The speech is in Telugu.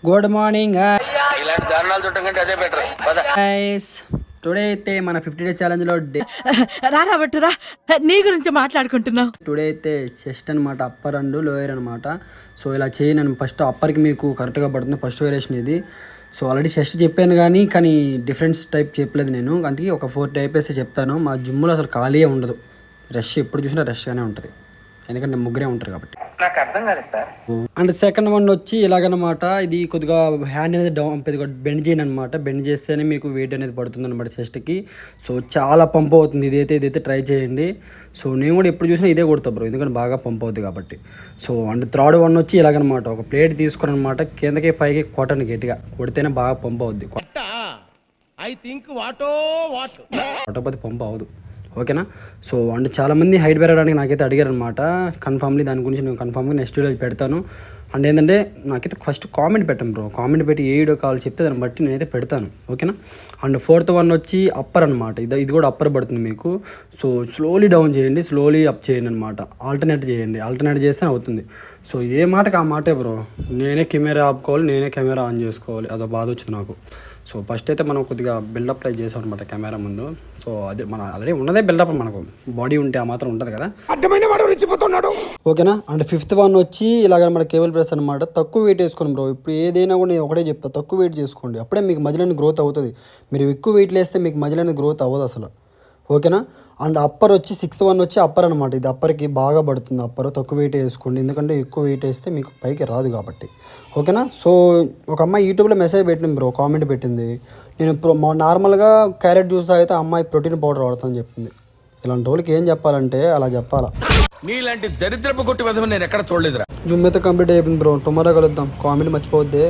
గుడ్ మార్నింగ్ ఇలాంటి దారుణాలు చుట్టం కంటే అదే బెటర్. గైస్. టుడే అయితే మన 50 డేస్ ఛాలెంజ్ లో రారా బట్టురా నీ గురించి మాట్లాడుకుంటున్నావు. టుడే అయితే చెస్ట్ అనమాట, అప్పర్ అండ్ లోయర్ అనమాట. సో ఇలా చేయను ఫస్ట్ అప్పర్కి మీకు కరెక్ట్గా పడుతుంది ఫస్ట్ వేరియేషన్ ఇది. సో ఆల్రెడీ చెస్ట్ చెప్పాను కానీ డిఫరెన్స్ టైప్ చెప్పలేదు నేను, అందుకే ఒక 4 టైప్ వేస్తే చెప్తాను. మా జిమ్లో అసలు ఖాళీ ఉండదు, రష్ ఎప్పుడు చూసినా రష్గానే ఉంటుంది, ఎందుకంటే ముగ్గురే ఉంటారు కాబట్టి. నాకు అర్థం కాలేదు సార్. అండ్ సెకండ్ వన్ వచ్చి ఇలాగనమాట, ఇది కొద్దిగా హ్యాండ్ అనేది డౌన్ కొద్దిగా బెండ్ చేయను అనమాట. బెండ్ చేస్తేనే మీకు వెయిట్ అనేది పడుతుంది అనమాట చెస్ట్కి. సో చాలా పంప్ అవుతుంది, ఇదైతే ట్రై చేయండి. సో నేను కూడా ఎప్పుడు చూసినా ఇదే కొడతా బ్రో, ఎందుకంటే బాగా పంప్ అవుతుంది కాబట్టి. సో అండ్ థర్డ్ వన్ వచ్చి ఇలాగనమాట, ఒక ప్లేట్ తీసుకుని అనమాట కిందకి పైకి కొట్టండి, గట్టిగా కొడితేనే బాగా పంప్ అవుద్ది, కొట్టకపోతే పంప్ అవ్వదు. ఓకేనా. సో అండ్ చాలామంది హైట్ పెరగడానికి నాకైతే అడిగారు అనమాట. కన్ఫామ్లీ దాని గురించి నేను కన్ఫామ్గా నెక్స్ట్ వీడియో పెడతాను. అండ్ ఏంటంటే నాకైతే ఫస్ట్ కామెంట్ పెట్టాను బ్రో, కామెంట్ పెట్టి ఏ వీడియో కావాలి చెప్తే దాన్ని బట్టి నేనైతే పెడతాను. ఓకేనా. అండ్ ఫోర్త్ వన్ వచ్చి అప్పర్ అనమాట, ఇది కూడా అప్పర్ పడుతుంది మీకు. సో స్లోలీ డౌన్ చేయండి, స్లోలీ అప్ చేయండి అనమాట, ఆల్టర్నేట్ చేయండి, ఆల్టర్నేట్ చేస్తే అవుతుంది. సో ఏ మాటకి ఆ మాటే బ్రో, నేనే కెమెరా ఆపుకోవాలి, నేనే కెమెరా ఆన్ చేసుకోవాలి, అదో బాధ వచ్చింది నాకు. సో ఫస్ట్ అయితే మనం కొద్దిగా బిల్డప్ ట్రై చేసాం అనమాట కెమెరా ముందు. సో అది మన ఆల్రెడీ ఉన్నదే బిల్డప్, మనకు బాడీ ఉంటే ఆ మాత్రం ఉంటుంది కదా, అడ్డమైన వాడు రెచ్చిపోతున్నాడు. ఓకేనా. అండ్ ఫిఫ్త్ వన్ వచ్చి ఇలాగ మన కేబుల్ ప్రెస్ అనమాట, తక్కువ వెయిట్ వేసుకోండి బ్రో. ఇప్పుడు ఏదైనా కూడా నేను ఒకటే చెప్తా, తక్కువ వెయిట్ చేసుకోండి, అప్పుడే మీకు మధ్యలో గ్రోత్ అవుతుంది. మీరు ఎక్కువ వెయిట్ వేస్తే మీకు మధ్యలో గ్రోత్ అవ్వదు అసలు. ఓకేనా. అండ్ అప్పర్ వచ్చి సిక్స్త్ వన్ వచ్చి అప్పర్ అనమాట, ఇది అప్పర్కి బాగా పడుతుంది. అప్పర్ తక్కువ వెయిట్ వేసుకోండి, ఎందుకంటే ఎక్కువ వెయిట్ వేస్తే మీకు పైకి రాదు కాబట్టి. ఓకేనా. సో ఒక అమ్మాయి యూట్యూబ్లో మెసేజ్ పెట్టింది బ్రో, కామెంట్ పెట్టింది, నేను నార్మల్గా క్యారెట్ జ్యూస్ తాగితే అమ్మాయి ప్రోటీన్ పౌడర్ వాడతానని చెప్పింది. ఇలాంటి వాళ్ళకి ఏం చెప్పాలంటే అలా చెప్పాలా. నీలాంటి దరిద్రపు కొట్టి విధం నేను ఎక్కడ చూడలేదురా. జూమ్ అయితే కంప్లీట్ అయిపోయింది బ్రో, టుమారో కలుద్దాం. కామెంట్ మర్చిపోవద్దే.